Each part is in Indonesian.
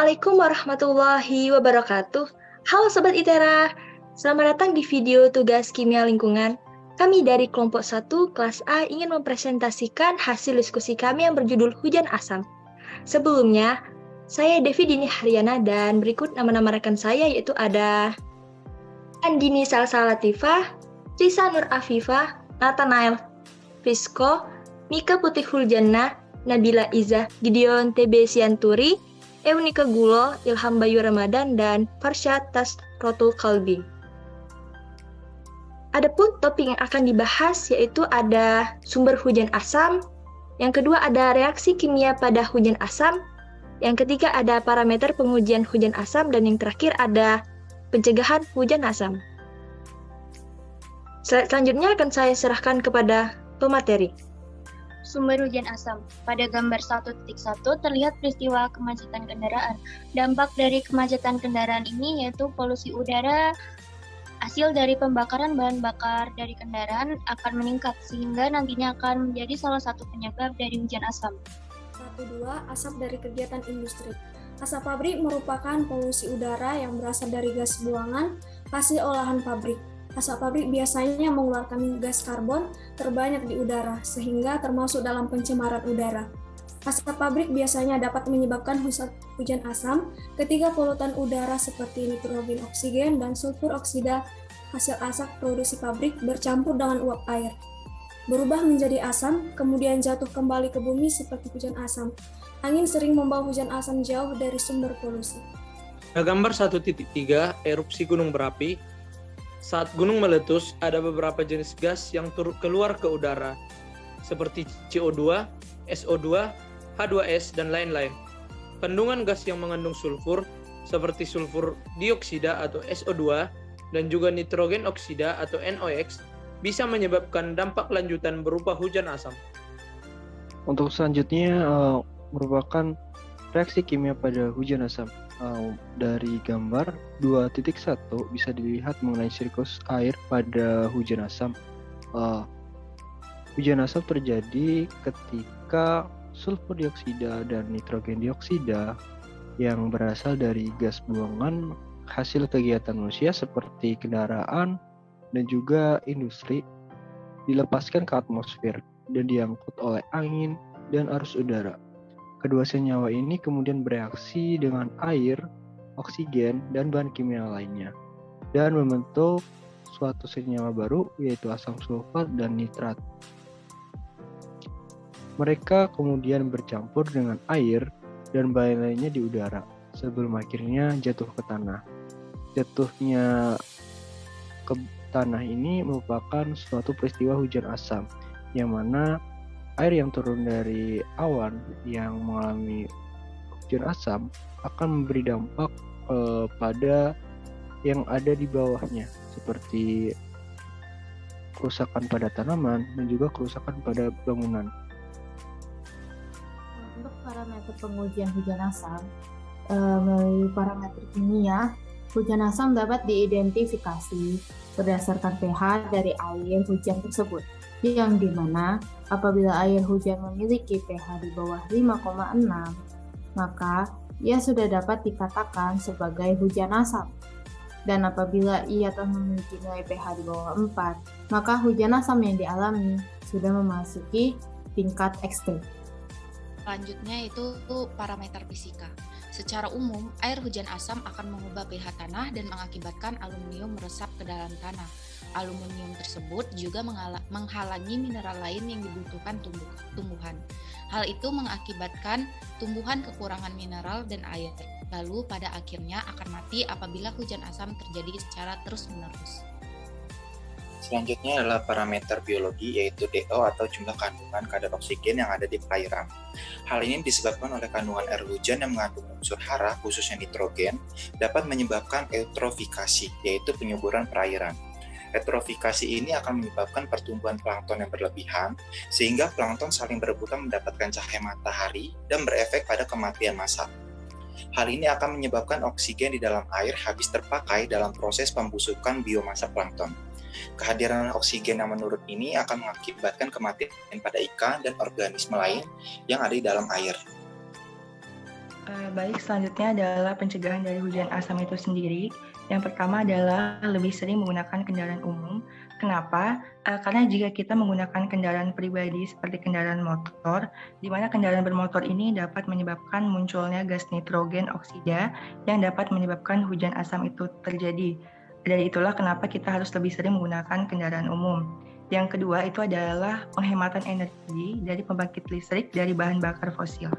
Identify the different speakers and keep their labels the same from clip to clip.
Speaker 1: Assalamualaikum warahmatullahi wabarakatuh. Halo Sobat ITERA, selamat datang di video tugas kimia lingkungan. Kami dari kelompok 1 kelas A ingin mempresentasikan hasil diskusi kami yang berjudul Hujan Asam. Sebelumnya, saya Devi Dini Haryana dan berikut nama-nama rekan saya yaitu ada Andini Salsa Latifah, Risa Nur Afifah, Nathanael Frisko, Mika Putih Huljana, Nabila Izzah, Gideon TB Sianturi, Eunika Gulo, Ilham Bayu Ramadan, dan Farsyad Tasrotul Kalbi. Adapun topik yang akan dibahas yaitu ada sumber hujan asam, yang kedua ada reaksi kimia pada hujan asam, yang ketiga ada parameter pengujian hujan asam, dan yang terakhir ada pencegahan hujan asam. Slide selanjutnya akan saya serahkan kepada pemateri.
Speaker 2: Sumber hujan asam. Pada gambar 1.1 terlihat peristiwa kemacetan kendaraan. Dampak dari kemacetan kendaraan ini yaitu polusi udara hasil dari pembakaran bahan bakar dari kendaraan akan meningkat sehingga nantinya akan menjadi salah satu penyebab dari hujan asam.
Speaker 3: 1.2 Asap dari kegiatan industri. Asap pabrik merupakan polusi udara yang berasal dari gas buangan hasil olahan pabrik. Asap pabrik biasanya mengeluarkan gas karbon terbanyak di udara, sehingga termasuk dalam pencemaran udara. Asap pabrik biasanya dapat menyebabkan hujan asam ketika polutan udara seperti nitrogen oksigen dan sulfur oksida hasil asap produksi pabrik bercampur dengan uap air. Berubah menjadi asam, kemudian jatuh kembali ke bumi seperti hujan asam. Angin sering membawa hujan asam jauh dari sumber polusi.
Speaker 4: Gambar 1.3 erupsi gunung berapi. Saat gunung meletus, ada beberapa jenis gas yang keluar ke udara, seperti CO2, SO2, H2S, dan lain-lain. Kandungan gas yang mengandung sulfur, seperti sulfur dioksida atau SO2, dan juga nitrogen oksida atau NOx, bisa menyebabkan dampak lanjutan berupa hujan asam.
Speaker 5: Untuk selanjutnya merupakan reaksi kimia pada hujan asam. Dari gambar 2.1 bisa dilihat mengenai siklus air pada hujan asam. Hujan asam terjadi ketika sulfur dioksida dan nitrogen dioksida yang berasal dari gas buangan hasil kegiatan manusia seperti kendaraan dan juga industri dilepaskan ke atmosfer dan diangkut oleh angin dan arus udara. Kedua senyawa ini kemudian bereaksi dengan air, oksigen, dan bahan kimia lainnya, dan membentuk suatu senyawa baru yaitu asam sulfat dan nitrat. Mereka kemudian bercampur dengan air dan bahan lainnya di udara sebelum akhirnya jatuh ke tanah. Jatuhnya ke tanah ini merupakan suatu peristiwa hujan asam, yang mana air yang turun dari awan yang mengalami hujan asam akan memberi dampak pada yang ada di bawahnya, seperti kerusakan pada tanaman dan juga kerusakan pada bangunan.
Speaker 6: Untuk parameter pengujian hujan asam, melalui parameter kimia, hujan asam dapat diidentifikasi berdasarkan pH dari air hujan tersebut, yang dimana apabila air hujan memiliki pH di bawah 5,6, maka ia sudah dapat dikatakan sebagai hujan asam. Dan apabila ia telah memiliki nilai pH di bawah 4, maka hujan asam yang dialami sudah memasuki tingkat ekstrim.
Speaker 7: Selanjutnya itu parameter fisika. Secara umum, air hujan asam akan mengubah pH tanah dan mengakibatkan aluminium meresap ke dalam tanah. Aluminium tersebut juga menghalangi mineral lain yang dibutuhkan tumbuhan. Hal itu mengakibatkan tumbuhan kekurangan mineral dan air. Lalu pada akhirnya akan mati apabila hujan asam terjadi secara terus-menerus.
Speaker 8: Selanjutnya adalah parameter biologi, yaitu DO atau jumlah kandungan kadar oksigen yang ada di perairan. Hal ini disebabkan oleh kandungan air hujan yang mengandung unsur hara, khususnya nitrogen, dapat menyebabkan eutrofikasi, yaitu penyuburan perairan. Eutrofikasi ini akan menyebabkan pertumbuhan plankton yang berlebihan, sehingga plankton saling berebutan mendapatkan cahaya matahari dan berefek pada kematian massal. Hal ini akan menyebabkan oksigen di dalam air habis terpakai dalam proses pembusukan biomasa plankton. Kehadiran oksigen yang menurun ini akan mengakibatkan kematian pada ikan dan organisme lain yang ada di dalam air.
Speaker 9: Baik, selanjutnya adalah pencegahan dari hujan asam itu sendiri. Yang pertama adalah lebih sering menggunakan kendaraan umum. Kenapa? Karena jika kita menggunakan kendaraan pribadi seperti kendaraan motor, di mana kendaraan bermotor ini dapat menyebabkan munculnya gas nitrogen oksida yang dapat menyebabkan hujan asam itu terjadi. Dari itulah kenapa kita harus lebih sering menggunakan kendaraan umum. Yang kedua itu adalah penghematan energi dari pembangkit listrik dari bahan bakar fosil.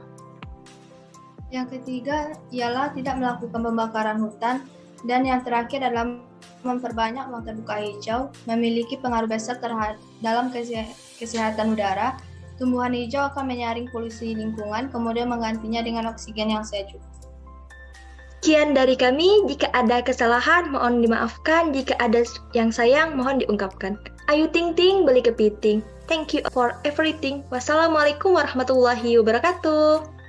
Speaker 10: Yang ketiga ialah tidak melakukan pembakaran hutan, dan yang terakhir adalah memperbanyak ruang terbuka hijau, memiliki pengaruh besar dalam kesehatan udara. Tumbuhan hijau akan menyaring polusi lingkungan, kemudian menggantinya dengan oksigen yang sejuk.
Speaker 1: Sekian dari kami, jika ada kesalahan mohon dimaafkan, jika ada yang sayang mohon diungkapkan. Ayu ting ting beli kepiting. Thank you for everything. Wassalamualaikum warahmatullahi wabarakatuh.